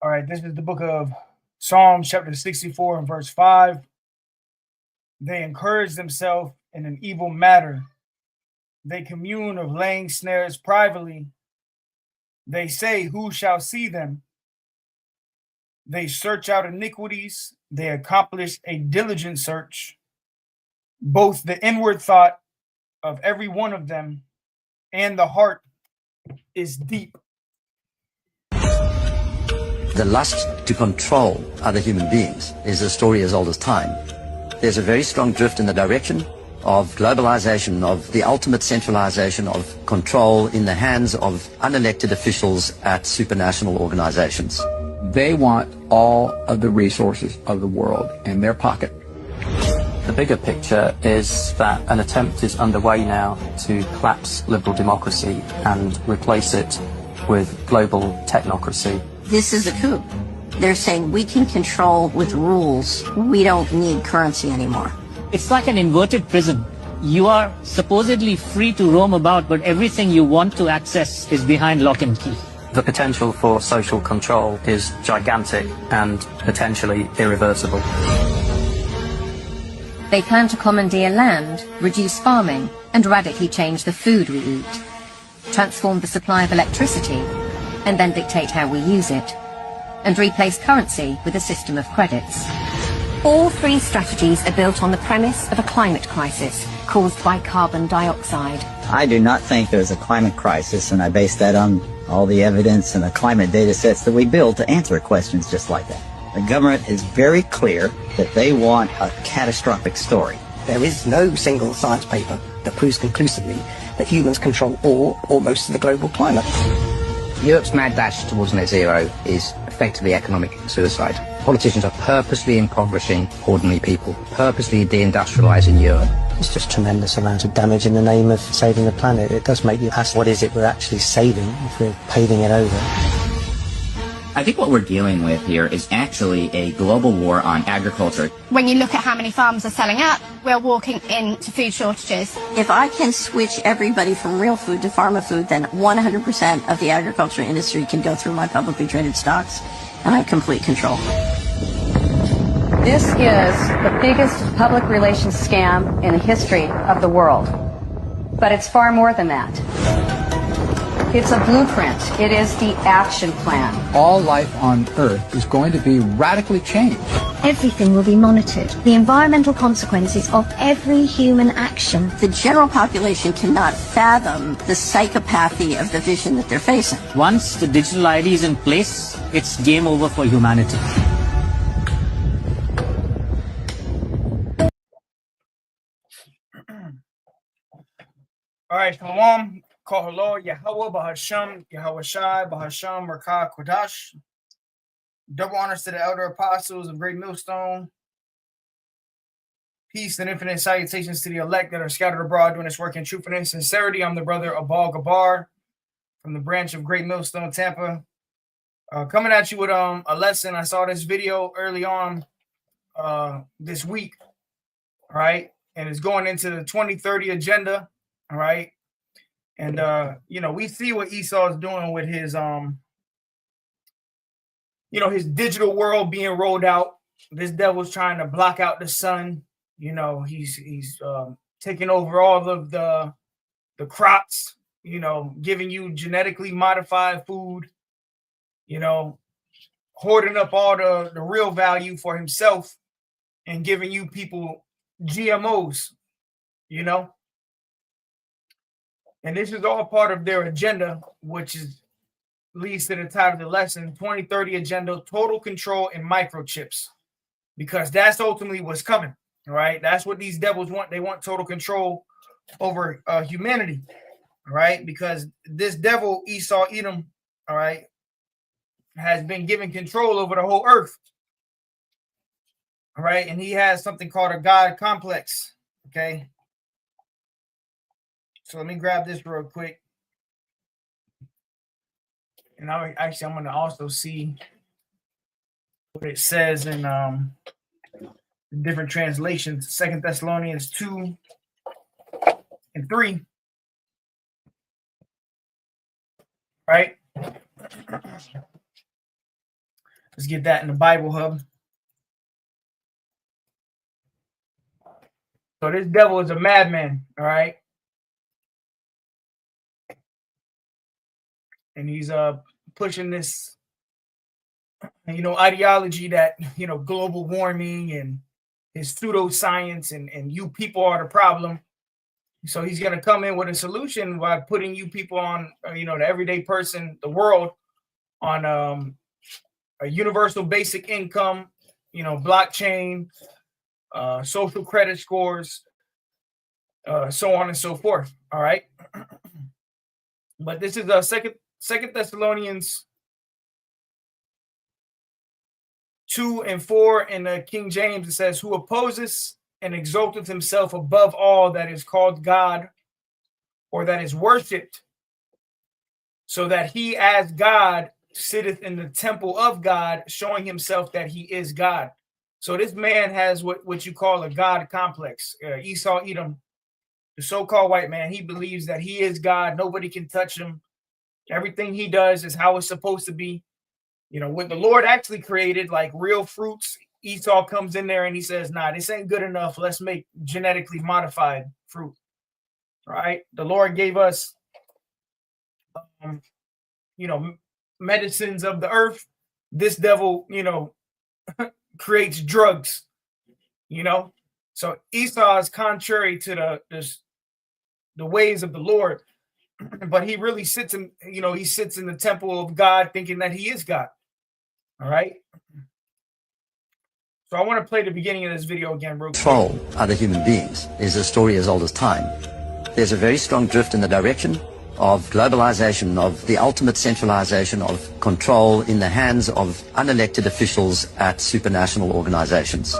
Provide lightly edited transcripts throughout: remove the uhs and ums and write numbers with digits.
All right, this is the book of Psalms, chapter 64 and verse 5. They encourage themselves in an evil matter. They commune of laying snares privately. They say, who shall see them? They search out iniquities. They accomplish a diligent search. Both the inward thought of every one of them and the heart is deep. The lust to control other human beings is a story as old as time. There's a very strong drift in the direction of globalization, of the ultimate centralization of control in the hands of unelected officials at supranational organizations. They want all of the resources of the world in their pocket. The bigger picture is that an attempt is underway now to collapse liberal democracy and replace it with global technocracy. This is a coup. They're saying we can control with rules. We don't need currency anymore. It's like an inverted prison. You are supposedly free to roam about, but everything you want to access is behind lock and key. The potential for social control is gigantic and potentially irreversible. They plan to commandeer land, reduce farming, and radically change the food we eat, transform the supply of electricity, and then dictate how we use it, and replace currency with a system of credits. All three strategies are built on the premise of a climate crisis caused by carbon dioxide. I do not think there's a climate crisis, and I base that on all the evidence and the climate data sets that we build to answer questions just like that. The government is very clear that they want a catastrophic story. There is no single science paper that proves conclusively that humans control all or most of the global climate. Europe's mad dash towards net zero is effectively economic suicide. Politicians are purposely impoverishing ordinary people, purposely deindustrializing Europe. It's just tremendous amount of damage in the name of saving the planet. It does make you ask, what is it we're actually saving if we're paving it over? I think what we're dealing with here is actually a global war on agriculture. When you look at how many farms are selling out, we're walking into food shortages. If I can switch everybody from real food to pharma food, then 100% of the agriculture industry can go through my publicly traded stocks, and I have complete control. This is the biggest public relations scam in the history of the world. But it's far more than that. It's a blueprint. It is the action plan. All life on Earth is going to be radically changed. Everything will be monitored. The environmental consequences of every human action. The general population cannot fathom the psychopathy of the vision that they're facing. Once the digital ID is in place, it's game over for humanity. All right, Shalom. Kohalo, Yahweh, Bahasham, Yahweh Shai, Bahasham, Rakah, Kodash. Double honors to the elder apostles of Great Millstone. Peace and infinite salutations to the elect that are scattered abroad doing this work in truth and in sincerity. I'm the brother Abal Gabar from the branch of Great Millstone, Tampa. Coming at you with a lesson. I saw this video early on this week, all right? And it's going into the 2030 agenda, all right? And, we see what Esau is doing with his, his digital world being rolled out. This devil's trying to block out the sun. He's taking over all of the crops, giving you genetically modified food, hoarding up all the real value for himself and giving you people GMOs, And this is all part of their agenda, which leads to the title of the lesson, 2030 Agenda, Total Control and Microchips, because that's ultimately what's coming, all right? That's what these devils want. They want total control over humanity, all right? Because this devil, Esau Edom, all right, has been given control over the whole earth, all right? And he has something called a God complex, okay? So let me grab this real quick. And I'm going to also see what it says in different translations. 2 Thessalonians 2 and 3. Right? Let's get that in the Bible Hub. So this devil is a madman, all right? And he's pushing this, ideology that, global warming and his pseudoscience and you people are the problem. So he's going to come in with a solution by putting you people on, the everyday person, the world, on a universal basic income, blockchain, social credit scores, so on and so forth. All right. But this is Second Thessalonians 2 and 4 in the King James. It says, who opposes and exalteth himself above all that is called God or that is worshipped, so that he as God sitteth in the temple of God, showing himself that he is God. So this man has what you call a God complex. Esau Edom, the so-called white man, he believes that he is God. Nobody can touch him. Everything he does is how it's supposed to be. What the Lord actually created, like real fruits, Esau comes in there and he says, nah, this ain't good enough. Let's make genetically modified fruit. Right? The Lord gave us, medicines of the earth. This devil, creates drugs, So Esau is contrary to the ways of the Lord, but he really sits in, he sits in the temple of God thinking that he is God. All right. So I want to play the beginning of this video again, real quick. Control other human beings is a story as old as time. There's a very strong drift in the direction of globalization, of the ultimate centralization of control in the hands of unelected officials at supranational organizations.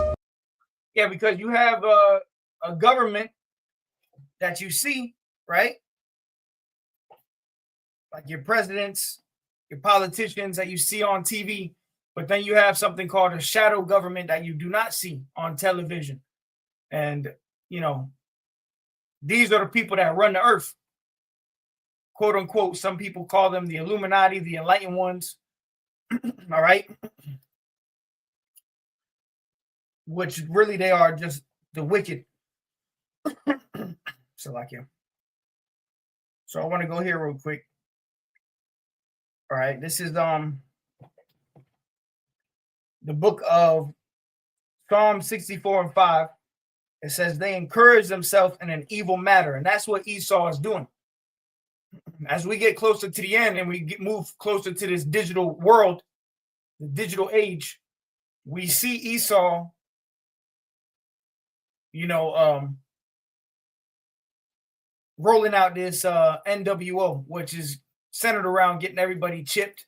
Yeah, because you have a government that you see, right? Like your presidents, your politicians that you see on TV, but then you have something called a shadow government that you do not see on television. And, these are the people that run the earth. Quote unquote, some people call them the Illuminati, the enlightened ones. All right. Which really they are just the wicked. So like you. So I want to go here real quick. All right. This is the book of Psalm 64 and 5. It says they encourage themselves in an evil matter. And that's what Esau is doing. As we get closer to the end and we move closer to this digital world, the digital age, we see Esau, rolling out this NWO, which is centered around getting everybody chipped,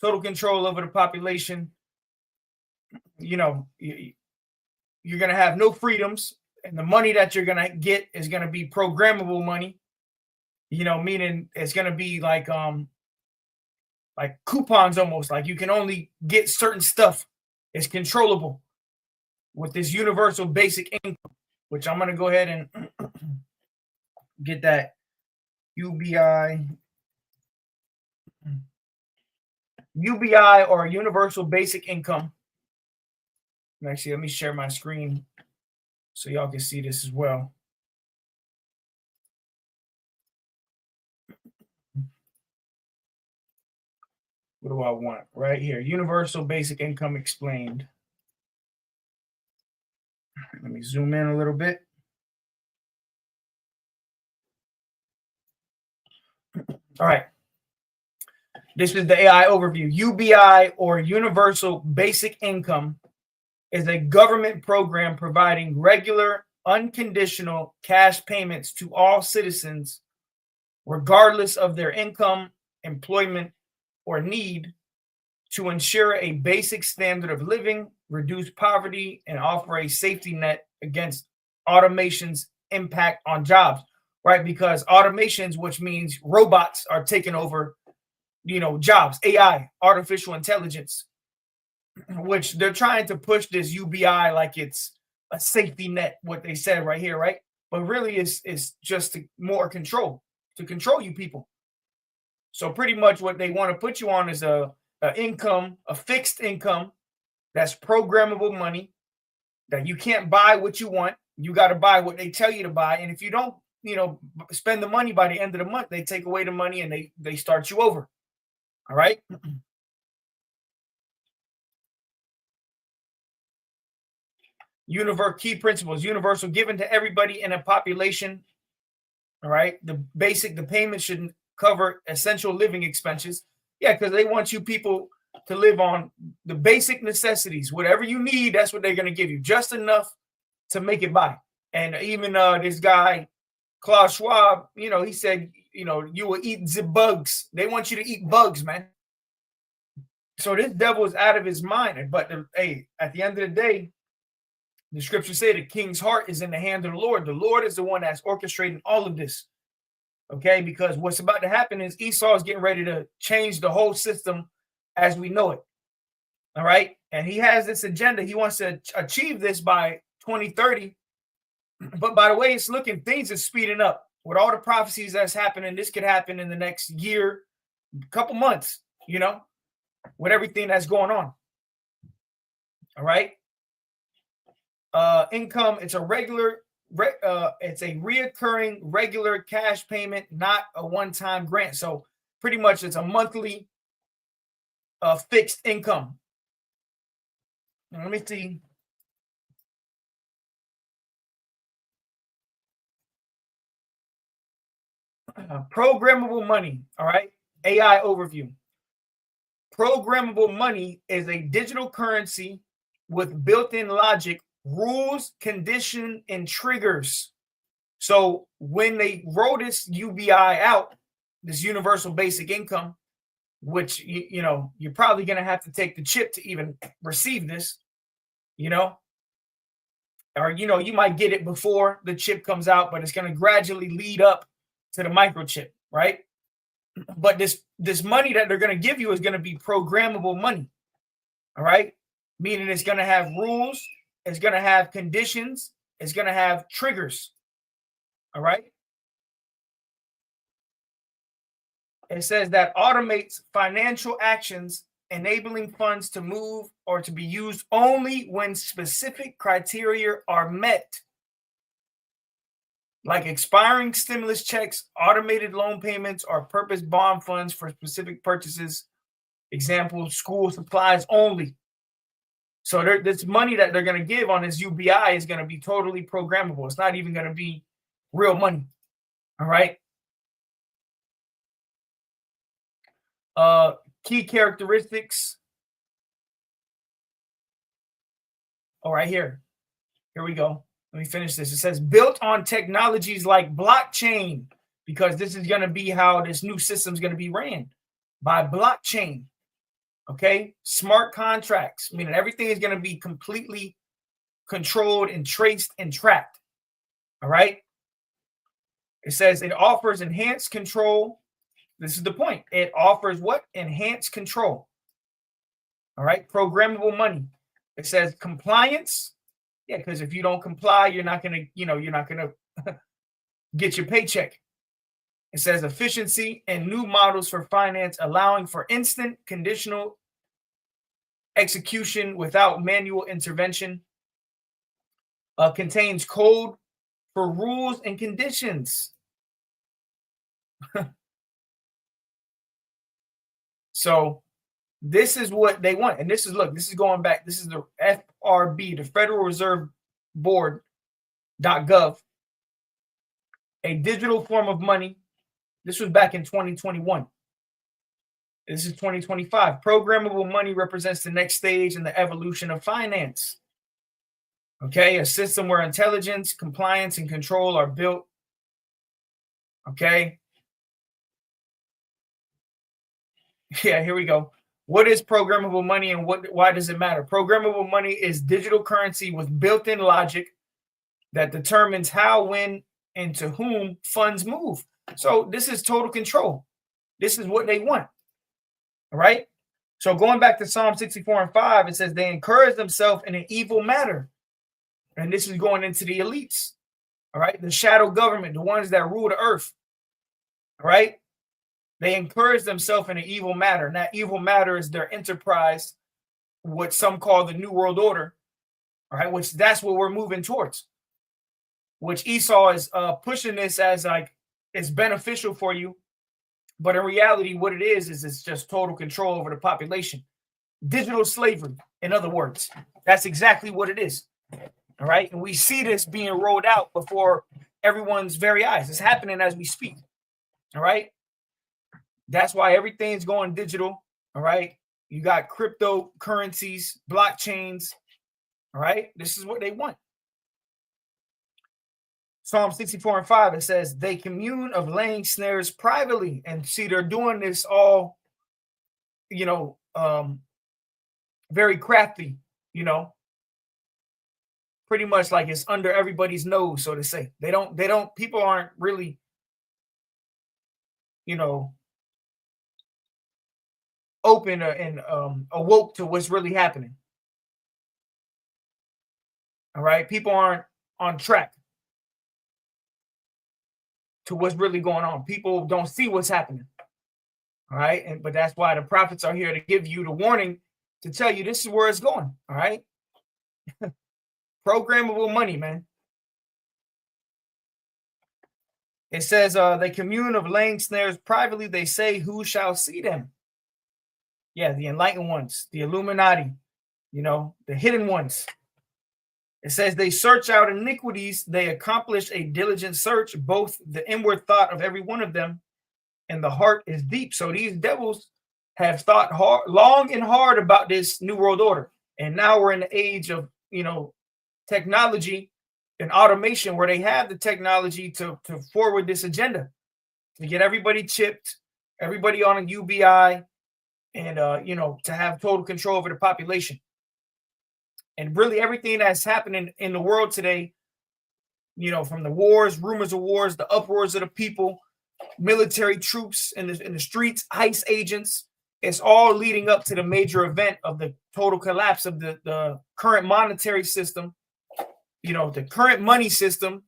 total control over the population. You're going to have no freedoms, and the money that you're going to get is going to be programmable money. Meaning it's going to be like coupons almost, like you can only get certain stuff. It's controllable with this universal basic income, which I'm going to go ahead and get that UBI or universal basic income. Actually, let me share my screen so y'all can see this as well. What do I want? Right here. Universal basic income explained. Let me zoom in a little bit. All right. This is the AI overview. UBI, or Universal Basic Income, is a government program providing regular, unconditional cash payments to all citizens, regardless of their income, employment, or need, to ensure a basic standard of living, reduce poverty, and offer a safety net against automation's impact on jobs, right? Because automations, which means robots, are taking over, jobs, AI, artificial intelligence, which they're trying to push this UBI like it's a safety net, what they said right here, right? But really it's just more control, to control you people. So pretty much what they want to put you on is a income, a fixed income that's programmable money that you can't buy what you want. You got to buy what they tell you to buy. And if you don't, spend the money by the end of the month, they take away the money and they start you over. All right. Key principles, universal, given to everybody in a population. All right. The payment should cover essential living expenses. Yeah, because they want you people to live on the basic necessities. Whatever you need, that's what they're going to give you. Just enough to make it by. And even this guy, Klaus Schwab, he said, you will eat the bugs. They want you to eat bugs, man. So this devil is out of his mind. But hey, at the end of the day, the scriptures say the king's heart is in the hand of the Lord. The Lord is the one that's orchestrating all of this. Okay, because what's about to happen is Esau is getting ready to change the whole system as we know it. All right. And he has this agenda. He wants to achieve this by 2030. But by the way, it's looking, things are speeding up with all the prophecies that's happening. This could happen in the next year, couple months, with everything that's going on. All right. Income, it's a reoccurring regular cash payment, not a one-time grant. So pretty much it's a monthly fixed income. Now, let me see. Programmable money. All right. AI overview. Programmable money is a digital currency with built-in logic, rules, condition, and triggers. So when they roll this UBI out, this universal basic income, which you're probably going to have to take the chip to even receive this, or you might get it before the chip comes out, but it's going to gradually lead up to the microchip, right? But this money that they're going to give you is going to be programmable money. All right, meaning it's going to have rules, it's going to have conditions, it's going to have triggers. All right. It says that automates financial actions, enabling funds to move or to be used only when specific criteria are met, like expiring stimulus checks, automated loan payments, or purpose bond funds for specific purchases. Example, school supplies only. So this money that they're going to give on this UBI is going to be totally programmable. It's not even going to be real money. All right. Key characteristics. All right, here we go. Let me finish this. It says built on technologies like blockchain, because this is going to be how this new system is going to be ran by blockchain. Okay. Smart contracts, meaning everything is going to be completely controlled and traced and tracked. All right. It says it offers enhanced control. This is the point. It offers what? Enhanced control. All right. Programmable money. It says compliance. Yeah, because if you don't comply, you're not going to get your paycheck. It says efficiency and new models for finance, allowing for instant conditional execution without manual intervention. Contains code for rules and conditions. So this is what they want. And this is going back. This is the FRB, the Federal Reserve Board.gov, a digital form of money. This was back in 2021. This is 2025. Programmable money represents the next stage in the evolution of finance. Okay, a system where intelligence, compliance, and control are built. Okay. Yeah, here we go. What is programmable money and why does it matter? Programmable money is digital currency with built-in logic that determines how, when, and to whom funds move. So this is total control. This is what they want. All right. So going back to Psalm 64:5, it says they encourage themselves in an evil manner. And this is going into the elites, all right? The shadow government, the ones that rule the earth, all right? They encourage themselves in an evil matter. And that evil matter is their enterprise, what some call the New World Order, all right? Which that's what we're moving towards. Which Esau is pushing this as like it's beneficial for you. But in reality, what it is it's just total control over the population. Digital slavery, in other words. That's exactly what it is. All right. And we see this being rolled out before everyone's very eyes. It's happening as we speak. All right. That's why everything's going digital. All right. You got cryptocurrencies, blockchains. All right. This is what they want. Psalm 64:5, it says, they commune of laying snares privately. And see, they're doing this all, very crafty, pretty much like it's under everybody's nose, so to say. People aren't really, open and awoke to what's really happening. All right. People aren't on track to what's really going on. People don't see what's happening. All right. But that's why the prophets are here to give you the warning, to tell you this is where it's going. All right. Programmable money, man. It says they commune of laying snares privately. They say, who shall see them? Yeah, the enlightened ones, the Illuminati, the hidden ones. It says they search out iniquities. They accomplish a diligent search, both the inward thought of every one of them, and the heart is deep. So these devils have thought long and hard about this New World Order. And now we're in the age of, technology and automation, where they have the technology to forward this agenda, to get everybody chipped, everybody on a UBI, and, to have total control over the population. And really everything that's happening in the world today, from the wars, rumors of wars, the uproars of the people, military troops in the streets, ICE agents, it's all leading up to the major event of the total collapse of the current monetary system, the current money system,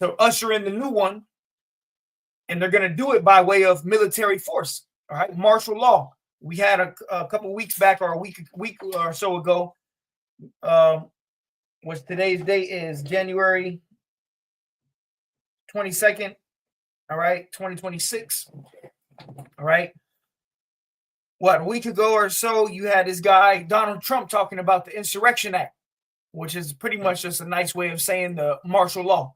to usher in the new one. And they're going to do it by way of military force. All right. Martial law. We had a couple weeks back, or a week or so ago, which today's date is January 22nd. All right. 2026. All right. A week ago or so, you had this guy, Donald Trump, talking about the Insurrection Act, which is pretty much just a nice way of saying the martial law.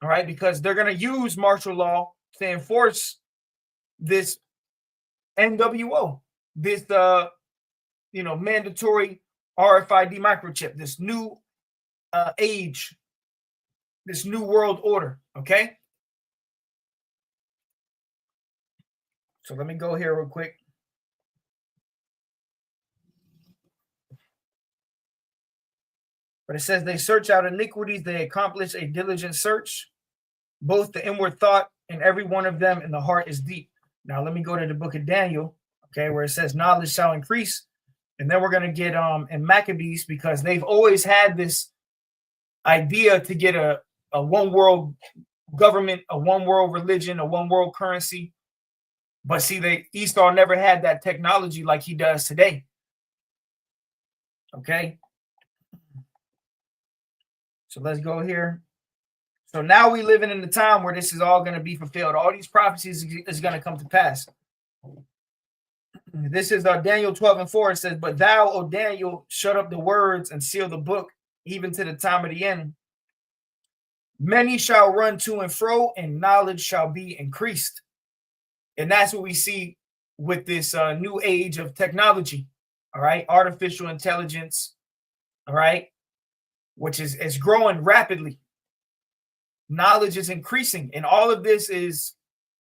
All right. Because they're going to use martial law to enforce this NWO, this, mandatory RFID microchip, this new age, this new world order. Okay. So let me go here real quick. But it says they search out iniquities. They accomplish a diligent search, both the inward thought and every one of them in the heart is deep. Now, let me go to the book of Daniel, okay, where it says knowledge shall increase. And then we're going to get in Maccabees, because they've always had this idea to get a one world government, a one world religion, a one world currency. But see, Esau never had that technology like he does today. Okay. So let's go here. So now we living in the time where this is all going to be fulfilled. All these prophecies is going to come to pass. This is Daniel 12:4. It says, but thou, O Daniel, shut up the words and seal the book, even to the time of the end. Many shall run to and fro, and knowledge shall be increased. And that's what we see with this new age of technology. All right. Artificial intelligence. All right. Which is growing rapidly. Knowledge is increasing. And all of this is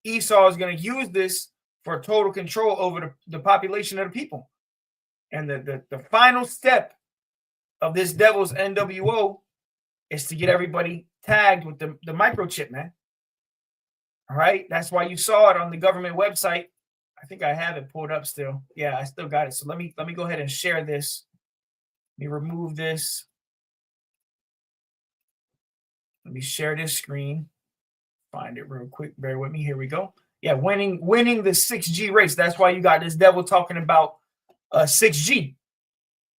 Esau is going to use this for total control over the population of the people. And the final step of this devil's NWO is to get everybody tagged with the microchip, man. All right. That's why you saw it on the government website. I think I have it pulled up still. Yeah, I still got it. So let me go ahead and share this. Let me remove this. Let me share this screen. Find it real quick. Bear with me. Here we go. Yeah, winning the 6G race. That's why you got this devil talking about 6G.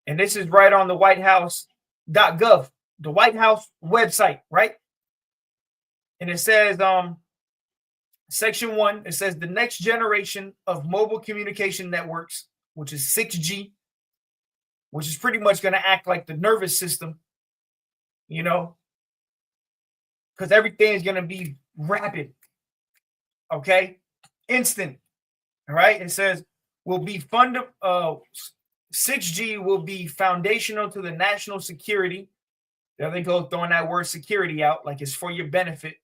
And this is right on the whitehouse.gov, the White House website, right? And it says, section 1, it says the next generation of mobile communication networks, which is 6G, which is pretty much going to act like the nervous system, you know, because everything is going to be rapid, okay? Instant, all right? It says will be 6G will be foundational to the national security. There they go, throwing that word security out like it's for your benefit.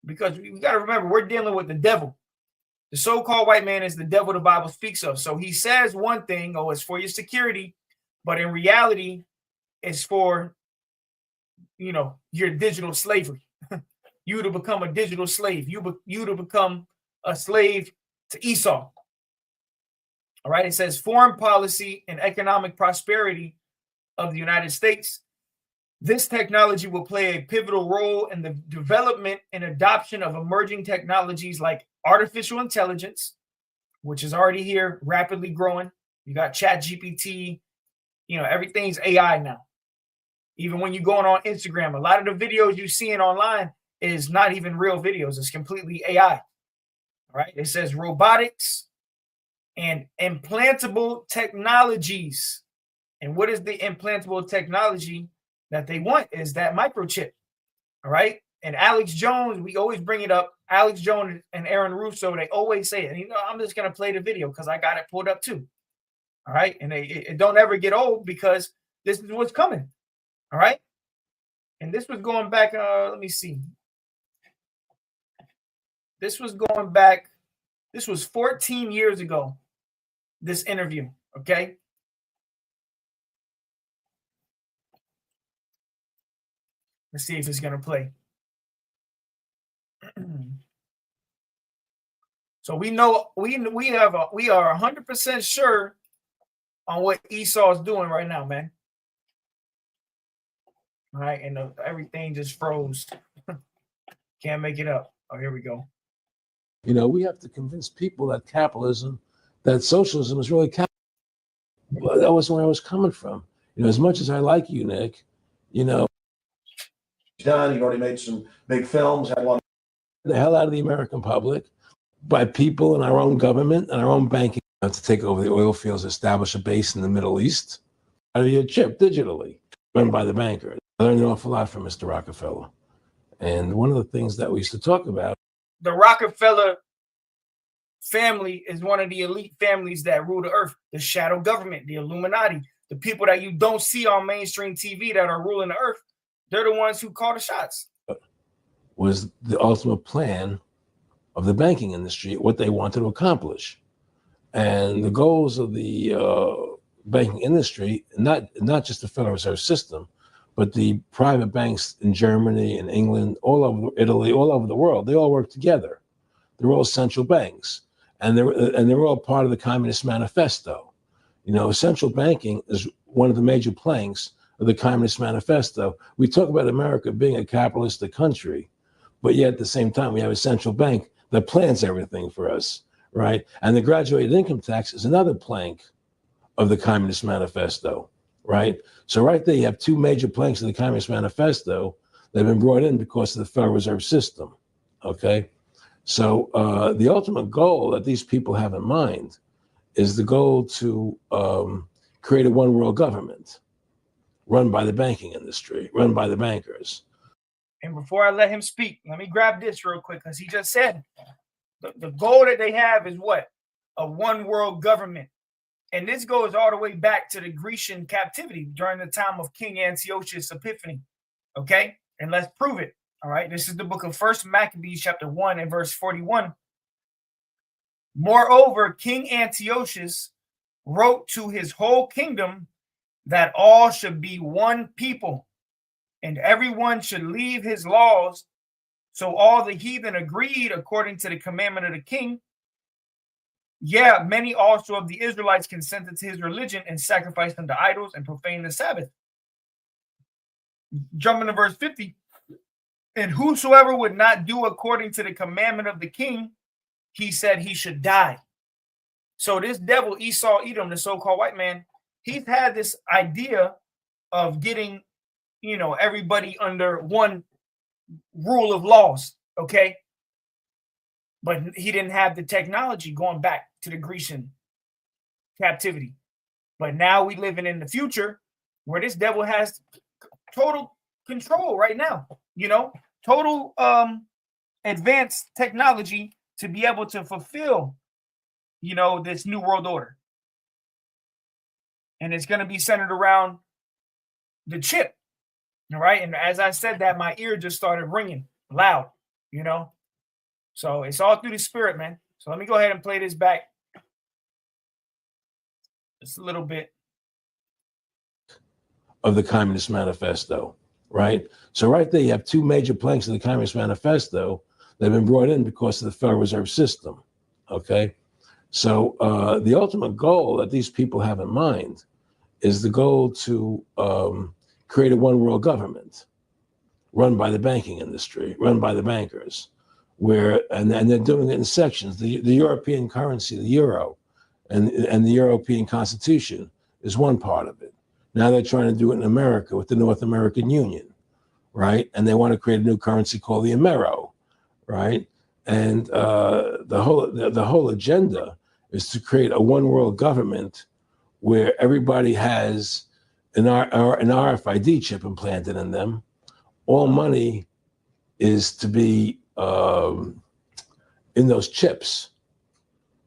Because we got to remember, we're dealing with the devil. The so-called white man is the devil the Bible speaks of. So he says one thing, oh, it's for your security, but in reality, it's for, you know, your digital slavery. You to become a digital slave. You to become a slave to Esau. All right. It says foreign policy and economic prosperity of the United States. This technology will play a pivotal role in the development and adoption of emerging technologies like artificial intelligence, which is already here, rapidly growing. You got ChatGPT, you know, everything's AI now. Even when you're going on Instagram, a lot of the videos you're seeing online is not even real videos. It's completely AI. All right. It says robotics and implantable technologies. And what is the implantable technology that they want? Is that microchip. All right. And Alex Jones, we always bring it up. Alex Jones and Aaron Russo, they always say it. And, you know, I'm just going to play the video because I got it pulled up too. All right. And it don't ever get old because this is what's coming. All right. And this was going back. Let me see. This was going back. This was 14 years ago, this interview. Okay. Let's see if it's going to play. So we know we are 100% sure on what Esau is doing right now, man. All right, and everything just froze. Can't make it up. Oh, here we go. You know, we have to convince people that capitalism, that socialism is really capitalism. Well, that was where I was coming from. You know, as much as I like you, Nick, you know, done. You've already made some big films. Had a lot of the hell out of the American public by people in our own government and our own banking to take over the oil fields, establish a base in the Middle East. Out of your chip digitally, run by the banker. I learned an awful lot from Mr. Rockefeller. And one of the things that we used to talk about. The Rockefeller family is one of the elite families that rule the earth. The shadow government, the Illuminati, the people that you don't see on mainstream TV that are ruling the earth. They're the ones who call the shots. Was the ultimate plan of the banking industry, what they wanted to accomplish. And the goals of the banking industry, not just the Federal Reserve System, but the private banks in Germany and England, all over Italy, all over the world, they all work together. They're all central banks. And they're all part of the Communist Manifesto. You know, central banking is one of the major planks of the Communist Manifesto. We talk about America being a capitalistic country, but yet at the same time, we have a central bank that plans everything for us, right? And the graduated income tax is another plank of the Communist Manifesto, right? So right there, you have two major planks of the Communist Manifesto that have been brought in because of the Federal Reserve System, okay? So the ultimate goal that these people have in mind is the goal to create a one world government run by the banking industry, run by the bankers. And before I let him speak, let me grab this real quick because he just said the goal that they have is what? A one world government. And this goes all the way back to the Grecian captivity during the time of King Antiochus Epiphanes. Okay? And let's prove it. All right. This is the book of 1 Maccabees, chapter 1 and verse 41. Moreover, King Antiochus wrote to his whole kingdom that all should be one people, and everyone should leave his laws. So all the heathen agreed according to the commandment of the king. Yeah, many also of the Israelites consented to his religion and sacrificed unto idols and profaned the Sabbath. Jumping to verse 50. And whosoever would not do according to the commandment of the king, he said he should die. So this devil, Esau Edom, the so-called white man, he's had this idea of getting, everybody under one rule of laws, okay? But he didn't have the technology going back to the Grecian captivity. But now we living in the future where this devil has total control right now, total advanced technology to be able to fulfill, this new world order. And it's going to be centered around the chip. All right. And as I said that, my ear just started ringing loud, So it's all through the spirit, man. So let me go ahead and play this back. Just a little bit. Of the Communist Manifesto, right? So right there, you have two major planks of the Communist Manifesto that have been brought in because of the Federal Reserve System, okay? So the ultimate goal that these people have in mind is the goal to create a one world government run by the banking industry, run by the bankers, and they're doing it in sections. The European currency, the euro, and the European Constitution is one part of it. Now they're trying to do it in America with the North American Union, right? And they want to create a new currency called the Amero, right? And the whole agenda is to create a one world government where everybody has an RFID chip implanted in them. All money is to be in those chips,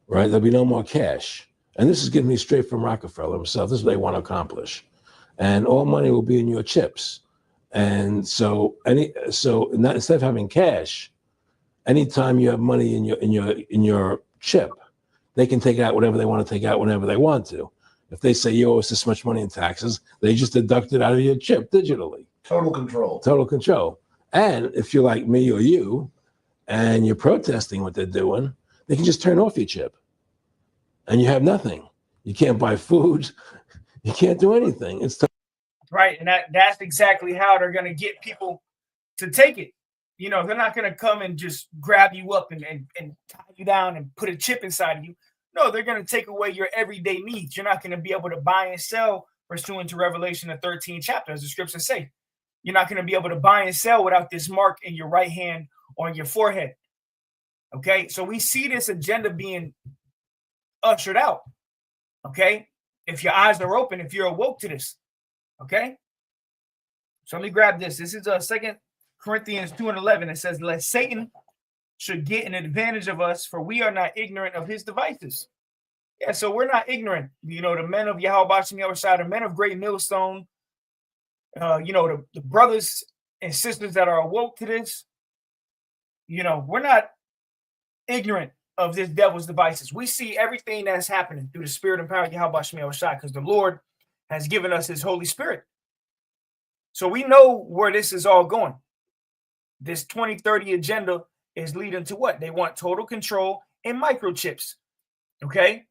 right? There'll be no more cash. And this is getting me straight from Rockefeller himself. This is what they want to accomplish. And all money will be in your chips. And so instead of having cash, anytime you have money in your chip, they can take out whatever they want to take out whenever they want to. If they say you owe us this much money in taxes, they just deduct it out of your chip digitally. Total control. Total control. And if you're like me or you, and you're protesting what they're doing, they can just turn off your chip. And you have nothing. You can't buy food. You can't do anything. It's right. And that's exactly how they're going to get people to take it. They're not going to come and just grab you up and tie you down and put a chip inside of you. No, they're going to take away your everyday needs. You're not going to be able to buy and sell pursuant to Revelation, the 13th chapter, as the scriptures say. You're not going to be able to buy and sell without this mark in your right hand or on your forehead. Okay, so we see this agenda being ushered out. Okay, if your eyes are open, if you're awoke to this. Okay, so let me grab this. This is 2 Corinthians 2:11. It says, "Lest Satan should get an advantage of us, for we are not ignorant of his devices." Yeah, so we're not ignorant. The men of Yahweh Side, the men of Great Millstone, the brothers and sisters that are awoke to this, we're not ignorant of this devil's devices. We see everything that's happening through the spirit and power of Yahweh Side, because the Lord has given us his Holy Spirit. So we know where this is all going. This 2030 agenda is leading to what? They want total control and microchips. Okay?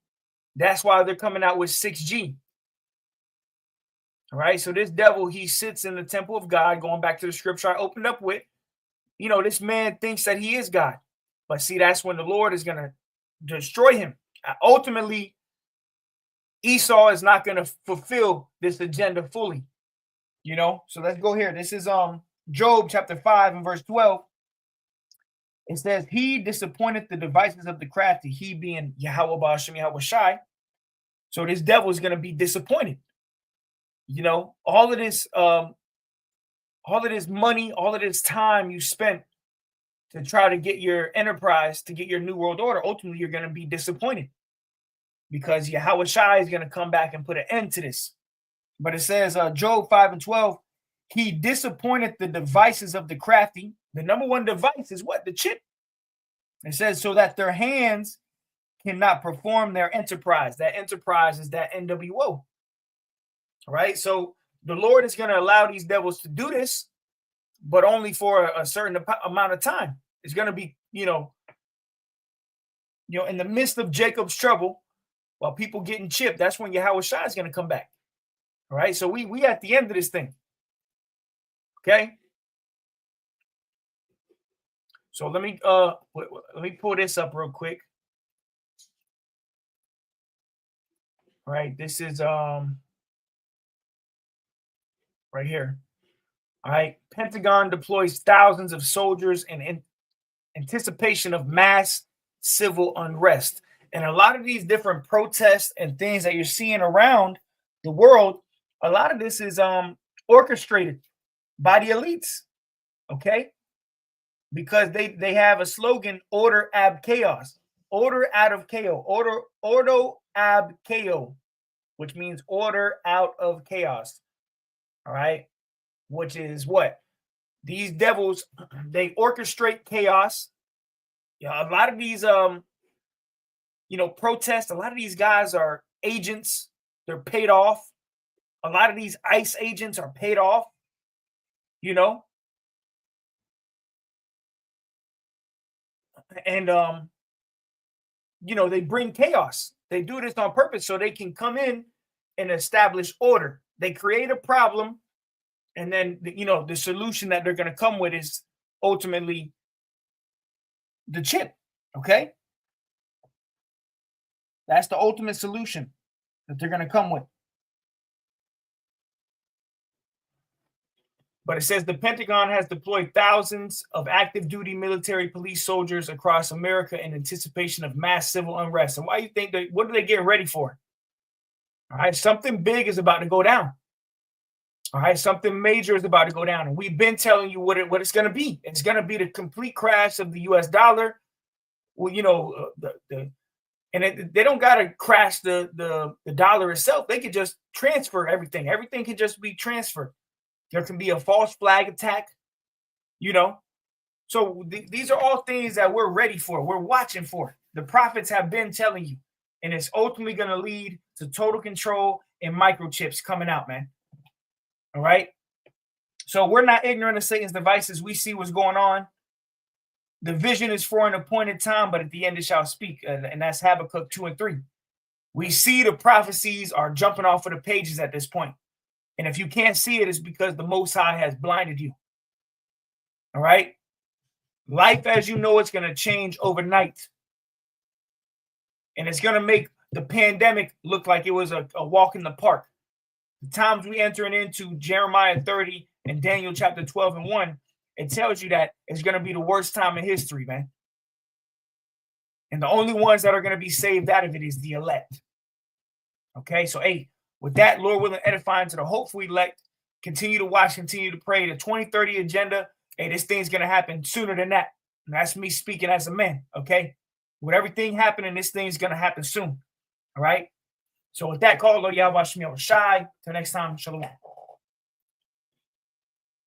That's why they're coming out with 6G. All right? So this devil, he sits in the temple of God, going back to the scripture I opened up with. This man thinks that he is God. But see, that's when the Lord is going to destroy him. Ultimately, Esau is not going to fulfill this agenda fully. So let's go here. This is Job chapter 5 and verse 12. It says, "He disappointed the devices of the crafty," he being Yahweh Ba'ashem Yahweh Shai. So this devil is going to be disappointed. All of this money, all of this time you spent to try to get your enterprise, to get your new world order, ultimately you're going to be disappointed, because Yahweh Shai is going to come back and put an end to this. But it says, Job 5 and 12, "He disappointed the devices of the crafty." The number one device is what? The chip. It says, "So that their hands cannot perform their enterprise." That enterprise is that NWO. All right. So the Lord is going to allow these devils to do this, but only for a certain amount of time. It's going to be, in the midst of Jacob's trouble, while people getting chipped, that's when Yahweh Shai is going to come back. All right. So we at the end of this thing. Okay. So let me pull this up real quick. All right, this is right here. All right, Pentagon deploys thousands of soldiers in anticipation of mass civil unrest. And a lot of these different protests and things that you're seeing around the world, a lot of this is orchestrated by the elites, okay? Because they have a slogan, order ab chaos, order out of chaos, ordo ab chaos, which means order out of chaos. All right, which is what these devils, they orchestrate chaos. Yeah, a lot of these protests, a lot of these guys are agents, they're paid off. A lot of these ICE agents are paid off, and they bring chaos. They do this on purpose so they can come in and establish order. They create a problem, and then the solution that they're going to come with is ultimately the chip. Okay, that's the ultimate solution that they're going to come with. But it says the Pentagon has deployed thousands of active duty military police soldiers across America in anticipation of mass civil unrest. And why you think what are they getting ready for? All right, something big is about to go down. All right, something major is about to go down. And we've been telling you what it's going to be. It's going to be the complete crash of the US dollar. Well, they don't got to crash the dollar itself. They could just transfer everything. Everything can just be transferred. There can be a false flag attack, So these are all things that we're ready for. We're watching for. The prophets have been telling you. And it's ultimately going to lead to total control and microchips coming out, man. All right? So we're not ignorant of Satan's devices. We see what's going on. The vision is for an appointed time, but at the end it shall speak. And that's Habakkuk 2 and 3. We see the prophecies are jumping off of the pages at this point. And if you can't see it, it's because the Most High has blinded you. All right? Life as you know it's going to change overnight. And it's going to make the pandemic look like it was a walk in the park. The times we entering into Jeremiah 30 and Daniel chapter 12 and 1, it tells you that it's going to be the worst time in history, man. And the only ones that are going to be saved out of it is the elect. Okay? So, hey, with that, Lord willing, edifying to the hopeful elect, continue to watch, continue to pray. The 2030 agenda, hey, this thing's going to happen sooner than that. And that's me speaking as a man, okay? With everything happening, this thing's going to happen soon, all right? So with that, call Lord Yahweh Shemi Shai. Till next time, shalom.